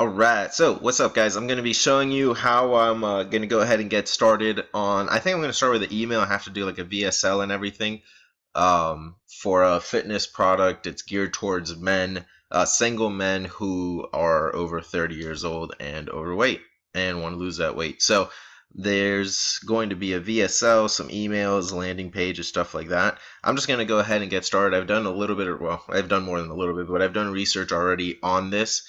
Alright, so what's up guys? I'm going to be showing you how I'm going to go ahead and get started on, I think I'm going to start with the email. I have to do like a VSL and everything for a fitness product. It's geared towards men, single men who are over 30 years old and overweight and want to lose that weight. So there's going to be a VSL, some emails, landing pages, stuff like that. I'm just going to go ahead and get started. I've done a little bit of, well, I've done more than a little bit, but I've done research already on this.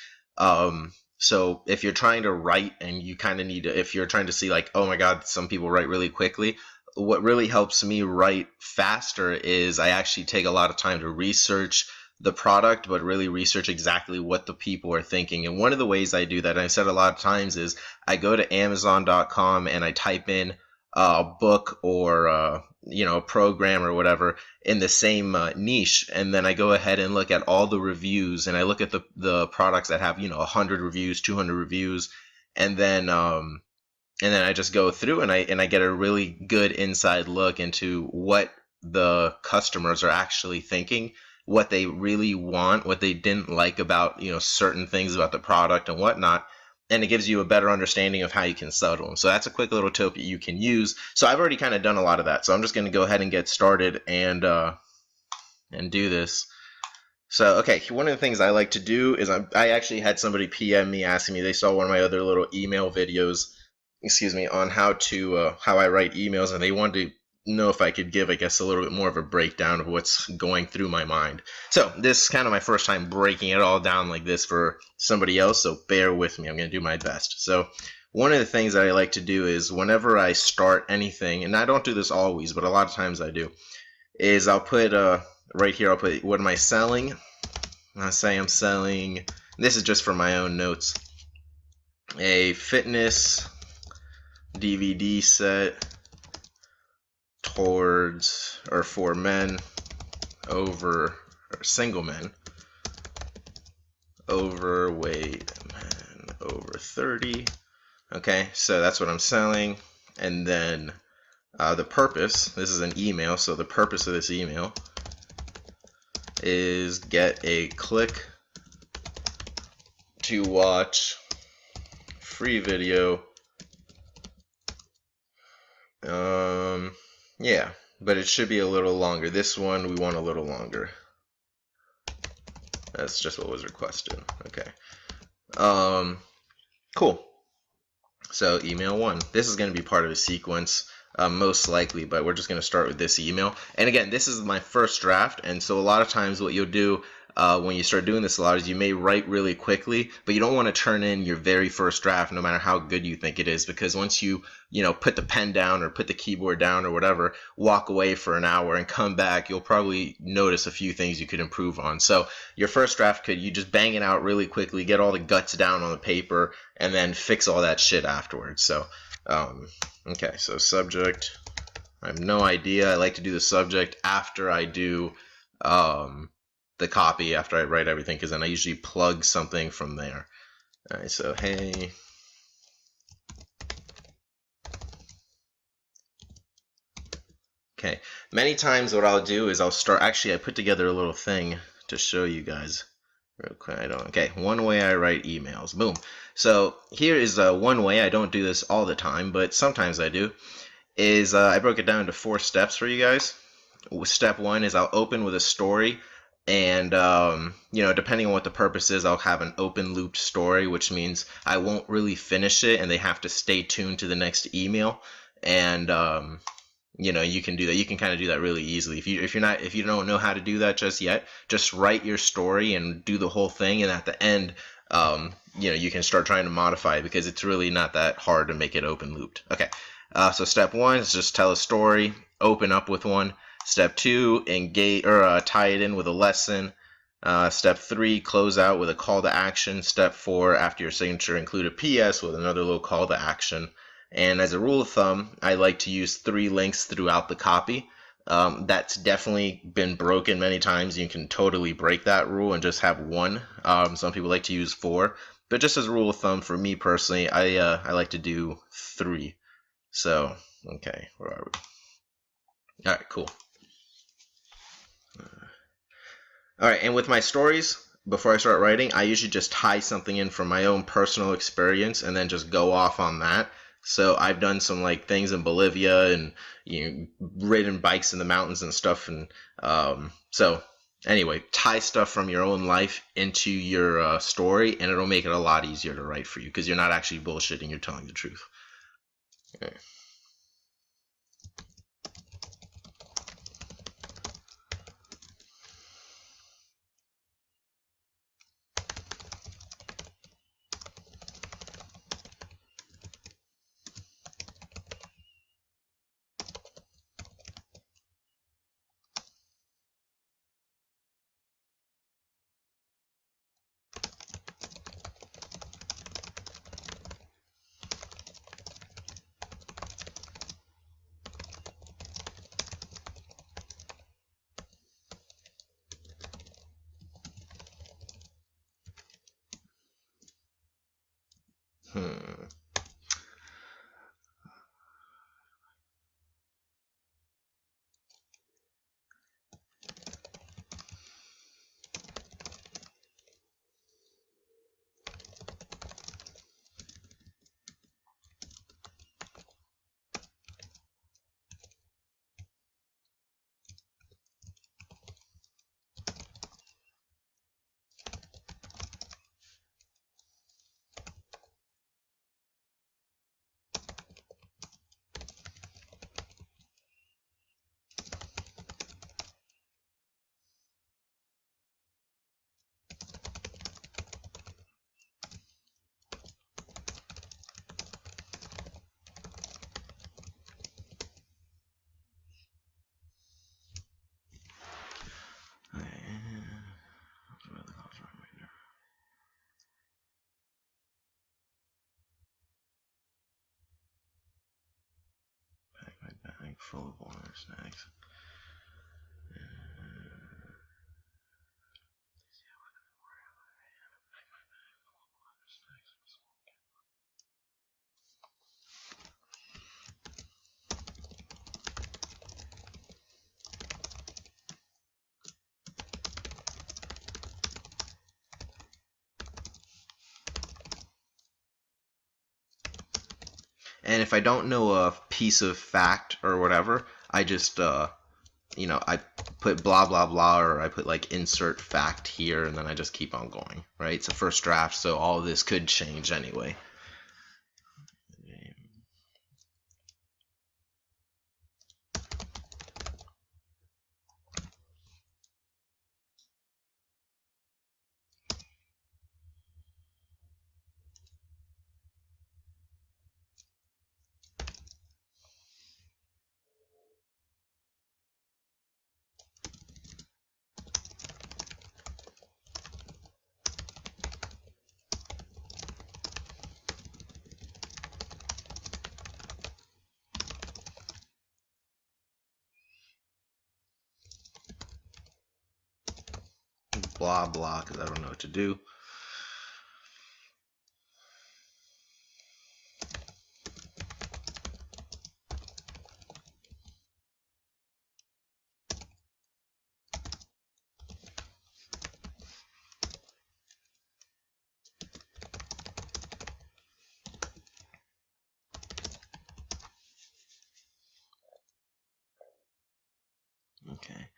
So if you're trying to write and you kind of need to, if you're trying to see like, oh my God, some people write really quickly, what really helps me write faster is I actually take a lot of time to research the product, but really research exactly what the people are thinking. And one of the ways I do that, and I said a lot of times, is I go to Amazon.com and I type in a book or a program or whatever in the same niche, and then I go ahead and look at all the reviews, and I look at the products that have 100 reviews, 200 reviews, and then I just go through and I get a really good inside look into what the customers are actually thinking, what they really want, what they didn't like about certain things about the product and whatnot. And it gives you a better understanding of how you can sell to them. So that's a quick little tip that you can use. So I've already kind of done a lot of that. So I'm just going to go ahead and get started and do this. So, okay, one of the things I like to do is I actually had somebody PM me asking me, they saw one of my other little email videos, on how I write emails, and they wanted to know if I could give, I guess, a little bit more of a breakdown of what's going through my mind. So this is kind of my first time breaking it all down like this for somebody else, so bear with me. I'm going to do my best. So one of the things that I like to do is whenever I start anything, and I don't do this always, but a lot of times I do, is I'll put right here, I'll put what am I selling. I'll say I'm selling, this is just for my own notes, a fitness DVD set towards or for men over, or single men, overweight men over 30. Okay, so that's what I'm selling. And then the purpose, this is an email, so the purpose of this email is get a click to watch free video. Yeah, but it should be a little longer. This one we want a little longer. That's just what was requested. Okay. Cool. So email one. This is going to be part of a sequence, most likely, but we're just going to start with this email. And again, this is my first draft, and so a lot of times what you'll do when you start doing this a lot is you may write really quickly, but you don't want to turn in your very first draft no matter how good you think it is, because once you put the pen down or put the keyboard down or whatever, walk away for an hour and come back, you'll probably notice a few things you could improve on. So your first draft, you just bang it out really quickly, get all the guts down on the paper, and then fix all that shit afterwards. So okay, so subject, I have no idea. I like to do the subject after I do the copy, after I write everything, because then I usually plug something from there. All right, so hey, okay. Many times what I'll do is I'll start, actually I put together a little thing to show you guys real quick. Okay, one way I write emails. Boom. So here is one way. I don't do this all the time, but sometimes I do. Is I broke it down into 4 steps for you guys. Step 1 is I'll open with a story, and depending on what the purpose is, I'll have an open looped story, which means I won't really finish it, and they have to stay tuned to the next email. And you can do that. You can kind of do that really easily. If you don't know how to do that just yet, just write your story and do the whole thing, and at the end, you can start trying to modify it, because it's really not that hard to make it open looped. Okay, so step 1 is just tell a story, open up with one. Step 2, engage or tie it in with a lesson. Step 3, close out with a call to action. Step 4, after your signature, include a PS with another little call to action. And as a rule of thumb, I like to use 3 links throughout the copy. That's definitely been broken many times. You can totally break that rule and just have 1. Some people like to use 4, but just as a rule of thumb, for me personally, I like to do 3. So okay, where are we? All right, cool. All right, and with my stories, before I start writing, I usually just tie something in from my own personal experience and then just go off on that. So I've done some like things in Bolivia and ridden bikes in the mountains and stuff, and so anyway, tie stuff from your own life into your story, and it'll make it a lot easier to write for you because you're not actually bullshitting; you're telling the truth. Okay. Hmm. Bag full of water snacks. And if I don't know a piece of fact or whatever, I just I put blah blah blah, or I put like insert fact here, and then I just keep on going. Right? It's a first draft, so all of this could change anyway. Blah blah, because I don't know what to do. Okay.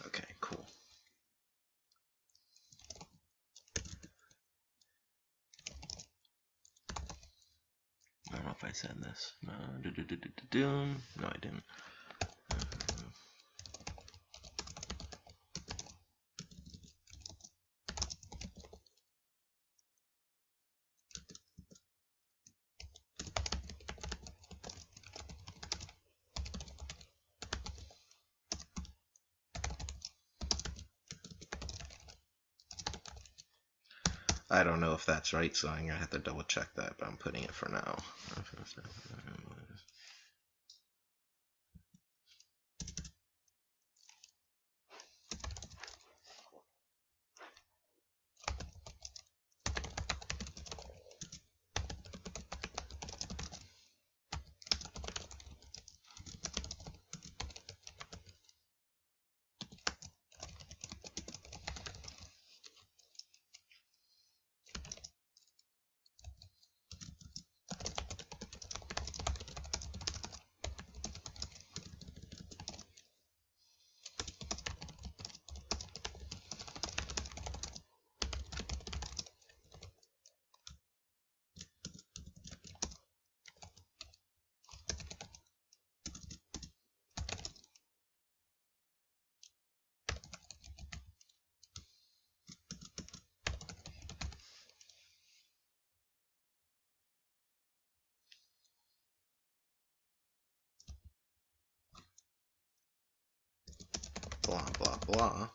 Okay, cool. I don't know if I said this. No, no, I didn't. I don't know if that's right, so I'm gonna have to double check that, but I'm putting it for now. Blah blah blah.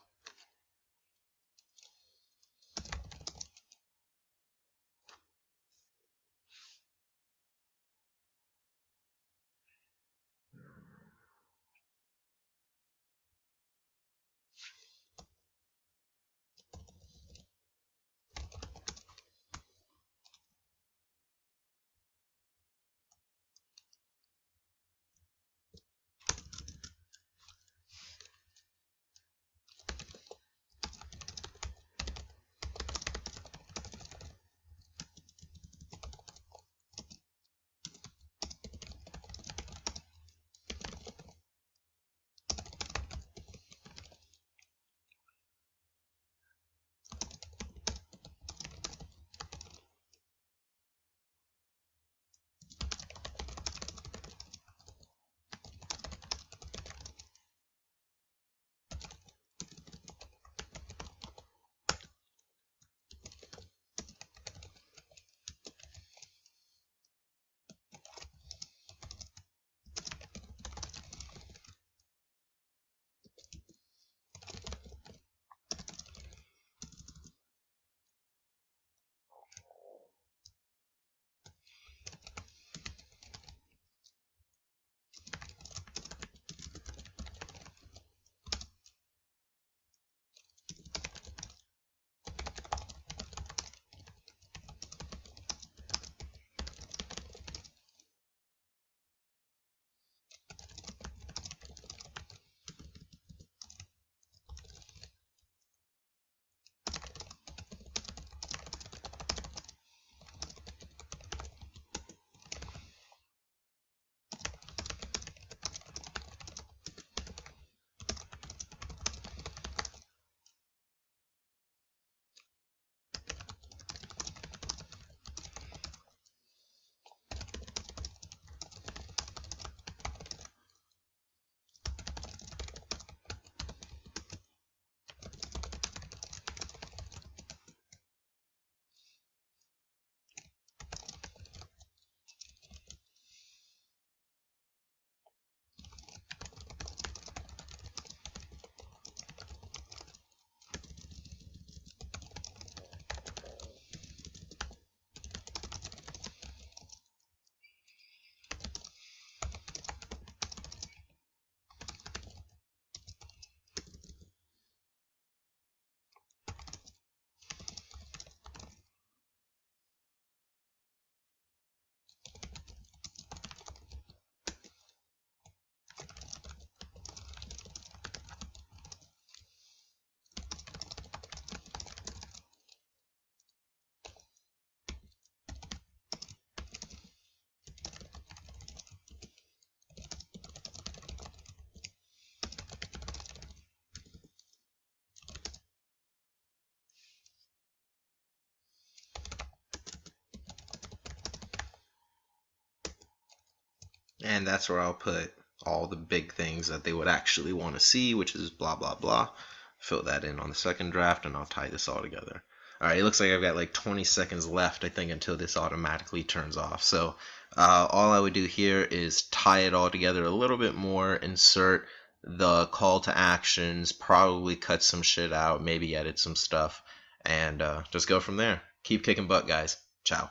And that's where I'll put all the big things that they would actually want to see, which is blah, blah, blah. Fill that in on the second draft, and I'll tie this all together. All right, it looks like I've got like 20 seconds left, I think, until this automatically turns off. So all I would do here is tie it all together a little bit more, insert the call to actions, probably cut some shit out, maybe edit some stuff, and just go from there. Keep kicking butt, guys. Ciao.